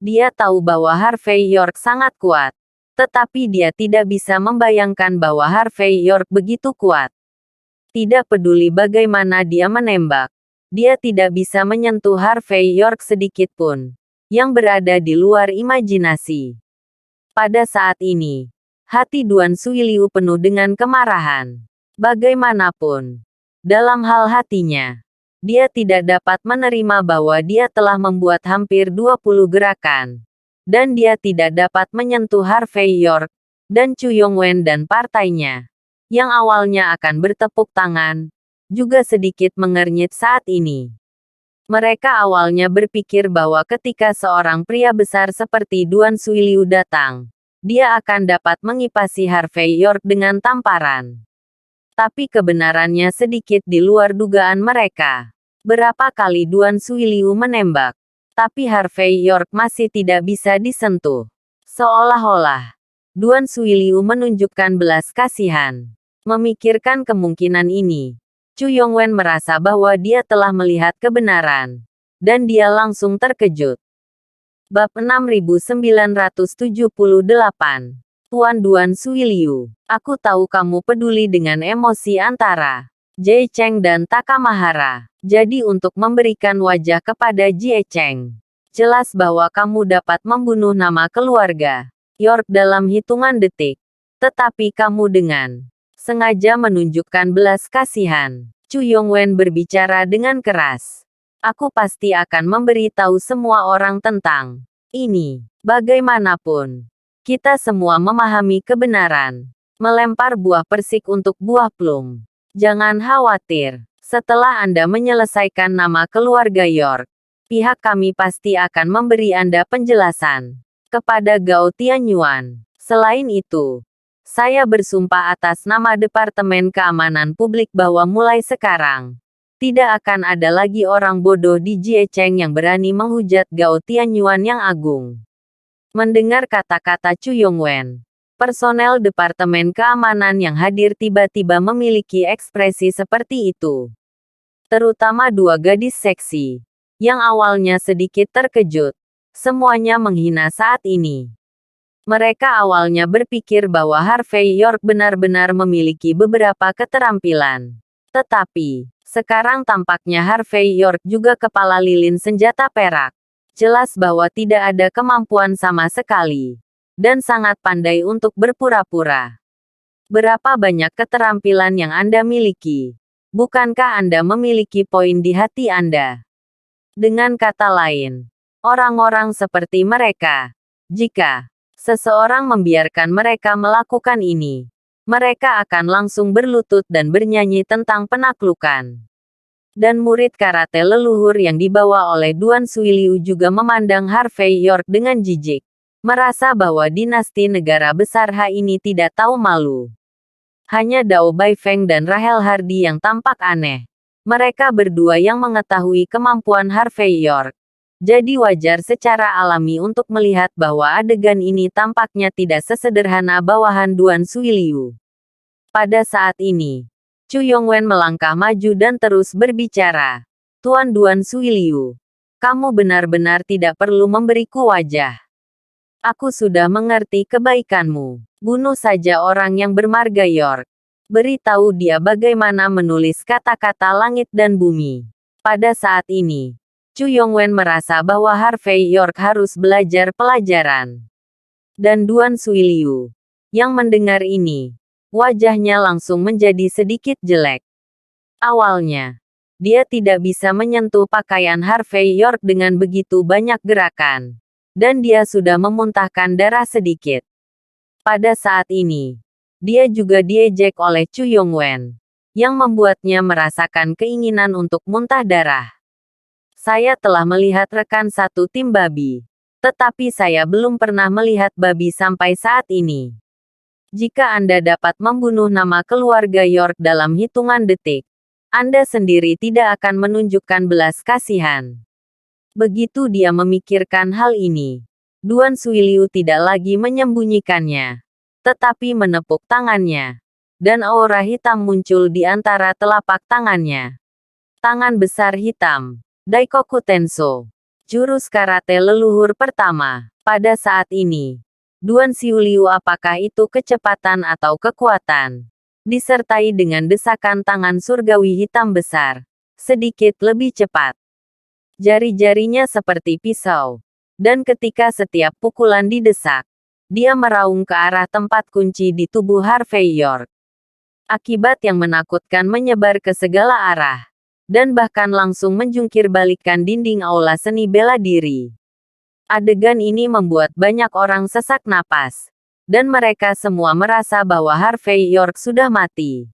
Dia tahu bahwa Harvey York sangat kuat, tetapi dia tidak bisa membayangkan bahwa Harvey York begitu kuat. Tidak peduli bagaimana dia menembak, dia tidak bisa menyentuh Harvey York sedikit pun, yang berada di luar imajinasi. Pada saat ini, hati Duan Suiliu penuh dengan kemarahan. Bagaimanapun, dalam hal hatinya, dia tidak dapat menerima bahwa dia telah membuat hampir 20 gerakan, dan dia tidak dapat menyentuh Harvey York, dan Chu Yongwen dan partainya, yang awalnya akan bertepuk tangan, juga sedikit mengernyit saat ini. Mereka awalnya berpikir bahwa ketika seorang pria besar seperti Duan Suiliu datang, dia akan dapat mengipasi Harvey York dengan tamparan. Tapi kebenarannya sedikit di luar dugaan mereka. Berapa kali Duan Suiliu menembak, tapi Harvey York masih tidak bisa disentuh. Seolah-olah Duan Suiliu menunjukkan belas kasihan. Memikirkan kemungkinan ini, Chu Yongwen merasa bahwa dia telah melihat kebenaran, dan dia langsung terkejut. Bab 6978. Tuan Duan Suiliu, aku tahu kamu peduli dengan emosi antara Jie Cheng dan Takamahara. Jadi untuk memberikan wajah kepada Jie Cheng, jelas bahwa kamu dapat membunuh nama keluarga York dalam hitungan detik. Tetapi kamu dengan sengaja menunjukkan belas kasihan. Chu Yongwen berbicara dengan keras. Aku pasti akan memberitahu semua orang tentang ini. Bagaimanapun, kita semua memahami kebenaran. Melempar buah persik untuk buah plum. Jangan khawatir. Setelah Anda menyelesaikan nama keluarga York, pihak kami pasti akan memberi Anda penjelasan. Kepada Gao Tianyuan. Selain itu, saya bersumpah atas nama Departemen Keamanan Publik bahwa mulai sekarang, tidak akan ada lagi orang bodoh di Jie Cheng yang berani menghujat Gao Tianyuan yang agung. Mendengar kata-kata Chu Yongwen, personel Departemen Keamanan yang hadir tiba-tiba memiliki ekspresi seperti itu. Terutama dua gadis seksi, yang awalnya sedikit terkejut. Semuanya menghina saat ini. Mereka awalnya berpikir bahwa Harvey York benar-benar memiliki beberapa keterampilan. Tetapi, sekarang tampaknya Harvey York juga kepala lilin senjata perak. Jelas bahwa tidak ada kemampuan sama sekali. Dan sangat pandai untuk berpura-pura. Berapa banyak keterampilan yang Anda miliki? Bukankah Anda memiliki poin di hati Anda? Dengan kata lain, orang-orang seperti mereka, jika seseorang membiarkan mereka melakukan ini, mereka akan langsung berlutut dan bernyanyi tentang penaklukan. Dan murid karate leluhur yang dibawa oleh Duan Suiliu juga memandang Harvey York dengan jijik. merasa bahwa dinasti negara besar Ha ini tidak tahu malu. Hanya Dao Baifeng dan Rahel Hardy yang tampak aneh. Mereka berdua yang mengetahui kemampuan Harvey York. Jadi wajar secara alami untuk melihat bahwa adegan ini tampaknya tidak sesederhana bawahan Duan Suiliu. Pada saat ini, Chu Yongwen melangkah maju dan terus berbicara. Tuan Duan Suiliu, kamu benar-benar tidak perlu memberiku wajah. Aku sudah mengerti kebaikanmu. Bunuh saja orang yang bermarga York. Beritahu dia bagaimana menulis kata-kata langit dan bumi. Pada saat ini, Chu Yongwen merasa bahwa Harvey York harus belajar pelajaran. Dan Duan Suiliu, yang mendengar ini, wajahnya langsung menjadi sedikit jelek. Awalnya, dia tidak bisa menyentuh pakaian Harvey York dengan begitu banyak gerakan. Dan dia sudah memuntahkan darah sedikit. Pada saat ini, dia juga diejek oleh Chu Yongwen, yang membuatnya merasakan keinginan untuk muntah darah. Saya telah melihat rekan satu tim babi, tetapi saya belum pernah melihat babi sampai saat ini. Jika Anda dapat membunuh nama keluarga York dalam hitungan detik, Anda sendiri tidak akan menunjukkan belas kasihan. Begitu dia memikirkan hal ini, Duan Suiliu tidak lagi menyembunyikannya, tetapi menepuk tangannya. Dan aura hitam muncul di antara telapak tangannya. Tangan besar hitam, Daikoku Tenso, jurus karate leluhur pertama. Pada saat ini, Duan Suiliu apakah itu kecepatan atau kekuatan? Disertai dengan desakan tangan surgawi hitam besar, sedikit lebih cepat. Jari-jarinya seperti pisau. Dan ketika setiap pukulan didesak, dia meraung ke arah tempat kunci di tubuh Harvey York. Akibat yang menakutkan menyebar ke segala arah. Dan bahkan langsung menjungkir balikkan dinding aula seni bela diri. Adegan ini membuat banyak orang sesak napas. Dan mereka semua merasa bahwa Harvey York sudah mati.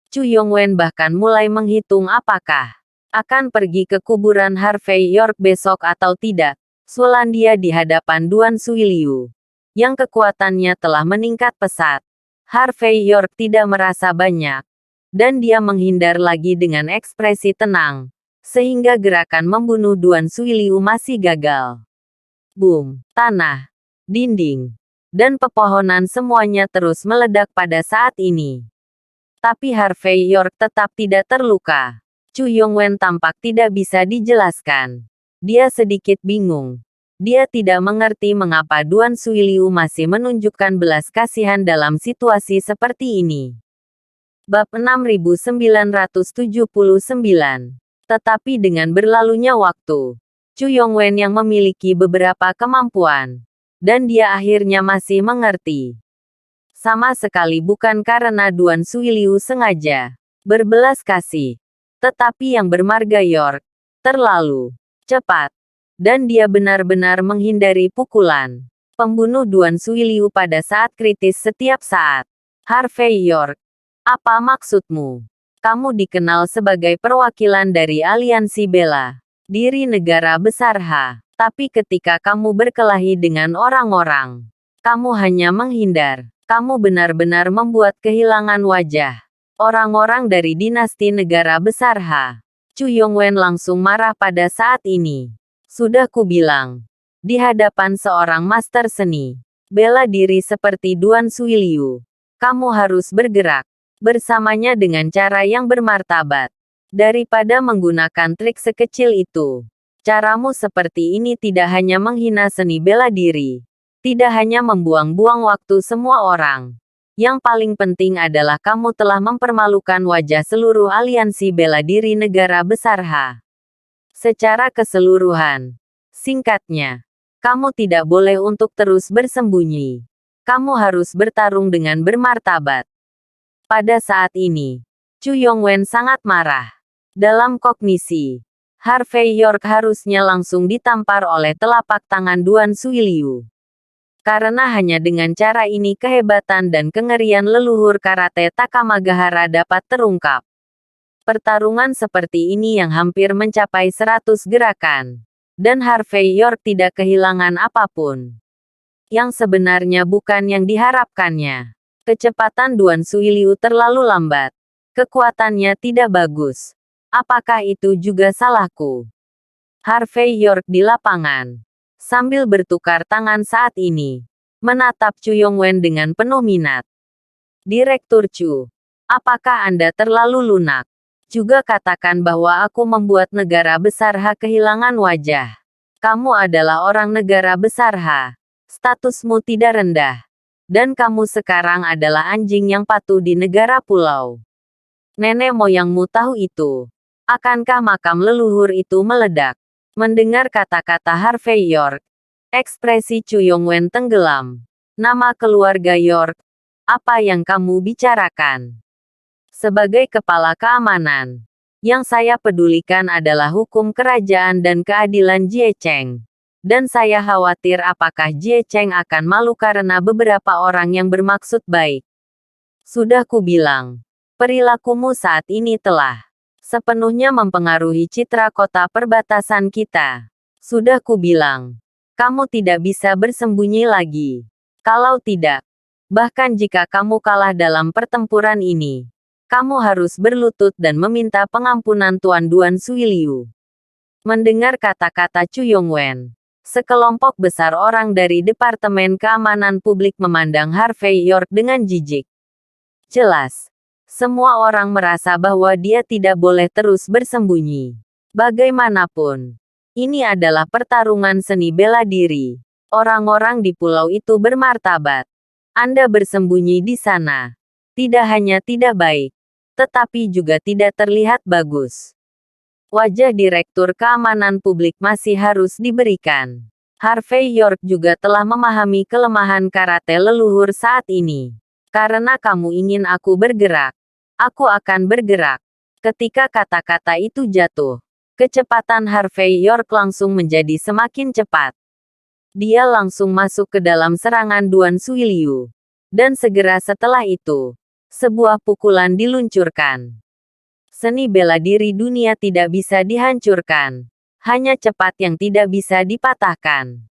Chu Yongwen bahkan mulai menghitung apakah akan pergi ke kuburan Harvey York besok atau tidak. Sulan dia di hadapan Duan Suiliu, yang kekuatannya telah meningkat pesat. Harvey York tidak merasa banyak, dan dia menghindar lagi dengan ekspresi tenang, sehingga gerakan membunuh Duan Suiliu masih gagal. Boom, tanah, dinding, dan pepohonan semuanya terus meledak pada saat ini. Tapi Harvey York tetap tidak terluka. Chu Yongwen tampak tidak bisa dijelaskan. Dia sedikit bingung. Dia tidak mengerti mengapa Duan Suiliu masih menunjukkan belas kasihan dalam situasi seperti ini. Bab 6979. Tetapi dengan berlalunya waktu, Chu Yongwen yang memiliki beberapa kemampuan, dan dia akhirnya masih mengerti. Sama sekali bukan karena Duan Suiliu sengaja berbelas kasih. Tetapi yang bermarga York, terlalu cepat. Dan dia benar-benar menghindari pukulan pembunuh Duan Suiliu pada saat kritis setiap saat. Harvey York, apa maksudmu? Kamu dikenal sebagai perwakilan dari aliansi bela diri negara besar Ha. Tapi ketika kamu berkelahi dengan orang-orang, kamu hanya menghindar. Kamu benar-benar membuat kehilangan wajah orang-orang dari dinasti negara besar Ha. Chu Yongwen langsung marah pada saat ini. Sudah kubilang, di hadapan seorang master seni bela diri seperti Duan Suiliu, kamu harus bergerak bersamanya dengan cara yang bermartabat. Daripada menggunakan trik sekecil itu. Caramu seperti ini tidak hanya menghina seni bela diri. Tidak hanya membuang-buang waktu semua orang. Yang paling penting adalah kamu telah mempermalukan wajah seluruh aliansi bela diri negara besar Ha. Secara keseluruhan. Singkatnya, kamu tidak boleh untuk terus bersembunyi. Kamu harus bertarung dengan bermartabat. Pada saat ini, Chu Yongwen sangat marah. Dalam kognisi, Harvey York harusnya langsung ditampar oleh telapak tangan Duan Suiliu. Karena hanya dengan cara ini kehebatan dan kengerian leluhur karate Takamagahara dapat terungkap. Pertarungan seperti ini yang hampir mencapai 100 gerakan. Dan Harvey York tidak kehilangan apapun. yang sebenarnya bukan yang diharapkannya. Kecepatan Duan Suiliu terlalu lambat. Kekuatannya tidak bagus. Apakah itu juga salahku? Harvey York di lapangan. Sambil bertukar tangan saat ini. Menatap Chu Yongwen dengan penuh minat. Direktur Chu. Apakah Anda terlalu lunak? Juga katakan bahwa aku membuat negara besar H kehilangan wajah. Kamu adalah orang negara besar H. Statusmu tidak rendah. Dan kamu sekarang adalah anjing yang patuh di negara pulau. Nenek moyangmu tahu itu. Akankah makam leluhur itu meledak? Mendengar kata-kata Harvey York, ekspresi Chu Yongwen tenggelam. Nama keluarga York, apa yang kamu bicarakan? Sebagai kepala keamanan, yang saya pedulikan adalah hukum kerajaan dan keadilan Jie Cheng. Dan saya khawatir apakah Jie Cheng akan malu karena beberapa orang yang bermaksud baik. Sudah kubilang, perilakumu saat ini telah sepenuhnya mempengaruhi citra kota perbatasan kita. Sudah kubilang, kamu tidak bisa bersembunyi lagi. Kalau tidak, bahkan jika kamu kalah dalam pertempuran ini, kamu harus berlutut dan meminta pengampunan Tuan Duan Suiliu. Mendengar kata-kata Chu Yongwen, sekelompok besar orang dari Departemen Keamanan Publik memandang Harvey York dengan jijik. Jelas, semua orang merasa bahwa dia tidak boleh terus bersembunyi. Bagaimanapun, ini adalah pertarungan seni bela diri. Orang-orang di pulau itu bermartabat. Anda bersembunyi di sana. Tidak hanya tidak baik, tetapi juga tidak terlihat bagus. Wajah Direktur Keamanan Publik masih harus diberikan. Harvey York juga telah memahami kelemahan karate leluhur saat ini. Karena kamu ingin aku bergerak, aku akan bergerak. Ketika kata-kata itu jatuh, kecepatan Harvey York langsung menjadi semakin cepat. Dia langsung masuk ke dalam serangan Duan Suiliu. Dan segera setelah itu, sebuah pukulan diluncurkan. Seni bela diri dunia tidak bisa dihancurkan. Hanya cepat yang tidak bisa dipatahkan.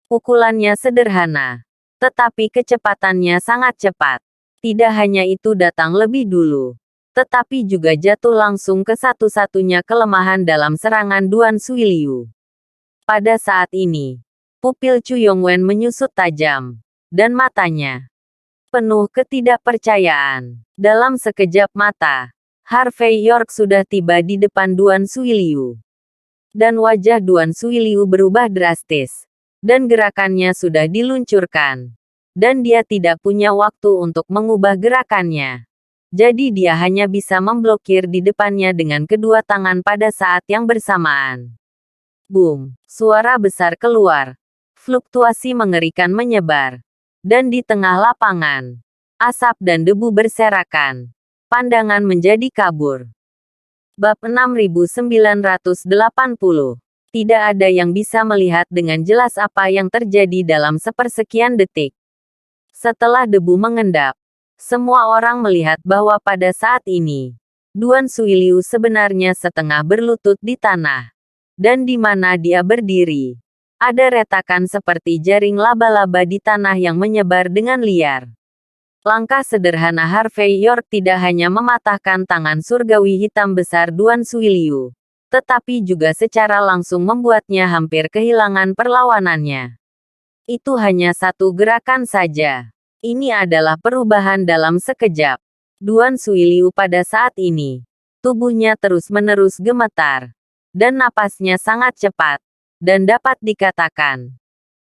Pukulannya sederhana. Tetapi kecepatannya sangat cepat. Tidak hanya itu datang lebih dulu. Tetapi juga jatuh langsung ke satu-satunya kelemahan dalam serangan Duan Suiliu. Pada saat ini, pupil Chu Yongwen menyusut tajam. Dan matanya penuh ketidakpercayaan. Dalam sekejap mata, Harvey York sudah tiba di depan Duan Suiliu. Dan wajah Duan Suiliu berubah drastis. Dan gerakannya sudah diluncurkan. Dan dia tidak punya waktu untuk mengubah gerakannya. Jadi dia hanya bisa memblokir di depannya dengan kedua tangan pada saat yang bersamaan. Boom! Suara besar keluar. Fluktuasi mengerikan menyebar. Dan di tengah lapangan, asap dan debu berserakan. Pandangan menjadi kabur. Bab 6980. Tidak ada yang bisa melihat dengan jelas apa yang terjadi dalam sepersekian detik. Setelah debu mengendap, semua orang melihat bahwa pada saat ini, Duan Suiliu sebenarnya setengah berlutut di tanah. Dan di mana dia berdiri, ada retakan seperti jaring laba-laba di tanah yang menyebar dengan liar. Langkah sederhana Harvey York tidak hanya mematahkan tangan surgawi hitam besar Duan Suiliu, tetapi juga secara langsung membuatnya hampir kehilangan perlawanannya. Itu hanya satu gerakan saja. Ini adalah perubahan dalam sekejap. Duan Suiliu pada saat ini, tubuhnya terus-menerus gemetar, dan napasnya sangat cepat, dan dapat dikatakan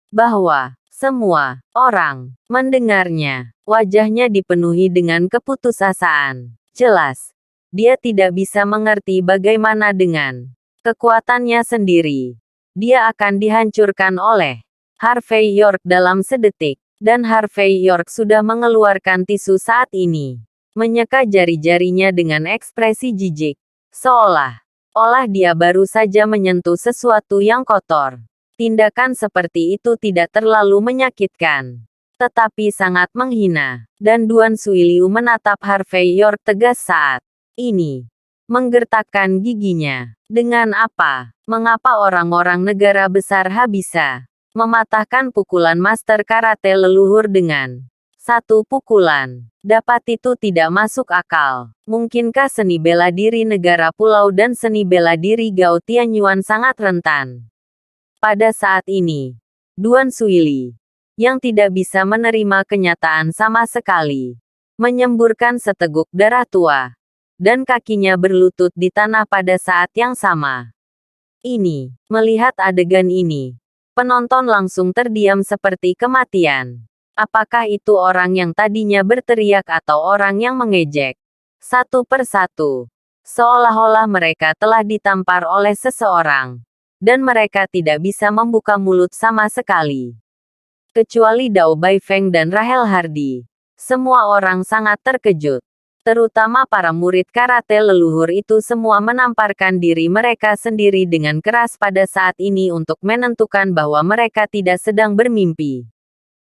bahwa semua orang mendengarnya. Wajahnya dipenuhi dengan keputusasaan. Jelas, dia tidak bisa mengerti bagaimana dengan kekuatannya sendiri. Dia akan dihancurkan oleh Harvey York dalam sedetik. Dan Harvey York sudah mengeluarkan tisu saat ini. Menyeka jari-jarinya dengan ekspresi jijik. Seolah-olah dia baru saja menyentuh sesuatu yang kotor. Tindakan seperti itu tidak terlalu menyakitkan, tetapi sangat menghina. Dan Duan Suiliu menatap Harvey York tegas saat ini. Menggertakkan giginya. Dengan apa? Mengapa orang-orang negara besar H bisa mematahkan pukulan master karate leluhur dengan satu pukulan. Dapat itu tidak masuk akal. Mungkinkah seni bela diri negara pulau dan seni bela diri Gao Tianyuan sangat rentan? Pada saat ini, Duan Suili, yang tidak bisa menerima kenyataan sama sekali, menyemburkan seteguk darah tua, dan kakinya berlutut di tanah pada saat yang sama. Melihat adegan ini, penonton langsung terdiam seperti kematian. Apakah itu orang yang tadinya berteriak atau orang yang mengejek? Satu persatu, seolah-olah mereka telah ditampar oleh seseorang, dan mereka tidak bisa membuka mulut sama sekali. Kecuali Dao Baifeng dan Rahel Hardy, semua orang sangat terkejut. Terutama para murid karate leluhur itu semua menamparkan diri mereka sendiri dengan keras pada saat ini untuk menentukan bahwa mereka tidak sedang bermimpi.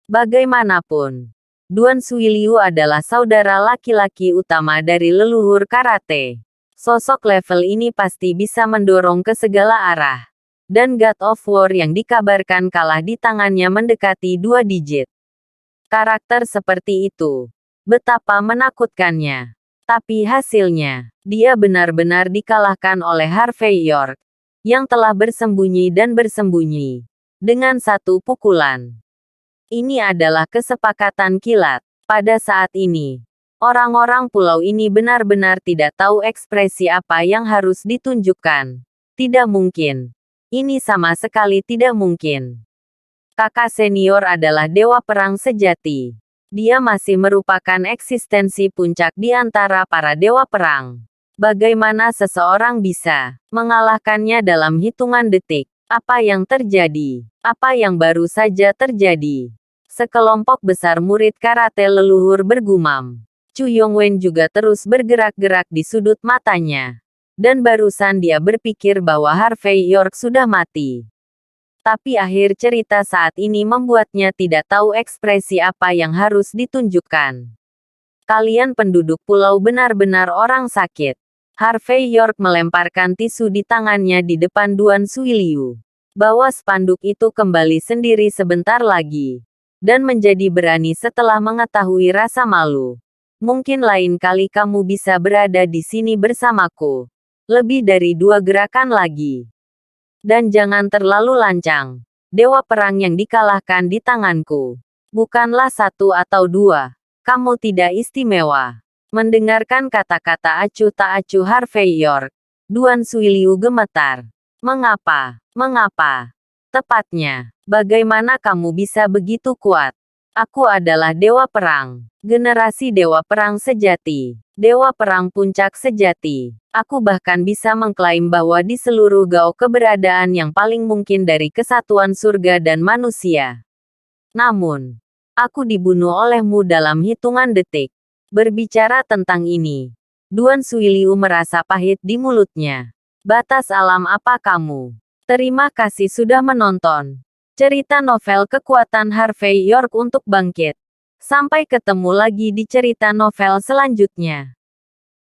Bagaimanapun, Duan Suiliu adalah saudara laki-laki utama dari leluhur karate. Sosok level ini pasti bisa mendorong ke segala arah. Dan God of War yang dikabarkan kalah di tangannya mendekati 2 digit. Karakter seperti itu, betapa menakutkannya. Tapi hasilnya, dia benar-benar dikalahkan oleh Harvey York, yang telah bersembunyi dan bersembunyi, dengan satu pukulan. Ini adalah kesepakatan kilat. Pada saat ini, orang-orang pulau ini benar-benar tidak tahu ekspresi apa yang harus ditunjukkan. Tidak mungkin. Ini sama sekali tidak mungkin. Kakak senior adalah dewa perang sejati. Dia masih merupakan eksistensi puncak di antara para dewa perang. Bagaimana seseorang bisa mengalahkannya dalam hitungan detik? Apa yang terjadi? Apa yang baru saja terjadi? Sekelompok besar murid karate leluhur bergumam. Chu Yongwen juga terus bergerak-gerak di sudut matanya. Dan barusan dia berpikir bahwa Harvey York sudah mati. Tapi akhir cerita saat ini membuatnya tidak tahu ekspresi apa yang harus ditunjukkan. Kalian penduduk pulau benar-benar orang sakit. Harvey York melemparkan tisu di tangannya di depan Duan Suiliu. Bawa spanduk itu kembali sendiri sebentar lagi. Dan menjadi berani setelah mengetahui rasa malu. Mungkin lain kali kamu bisa berada di sini bersamaku. Lebih dari 2 gerakan lagi. Dan jangan terlalu lancang. Dewa perang yang dikalahkan di tanganku. Bukanlah 1 atau 2. Kamu tidak istimewa. Mendengarkan kata-kata acuh tak acuh Harvey York, Duan Suiliu gemetar. Mengapa? Mengapa? Tepatnya, bagaimana kamu bisa begitu kuat? Aku adalah dewa perang. Generasi dewa perang sejati. Dewa perang puncak sejati. Aku bahkan bisa mengklaim bahwa di seluruh Gao keberadaan yang paling mungkin dari kesatuan surga dan manusia. Namun, aku dibunuh olehmu dalam hitungan detik. Berbicara tentang ini, Duan Suiliu merasa pahit di mulutnya. Batas alam apa kamu? Terima kasih sudah menonton cerita novel kekuatan Harvey York untuk bangkit. Sampai ketemu lagi di cerita novel selanjutnya.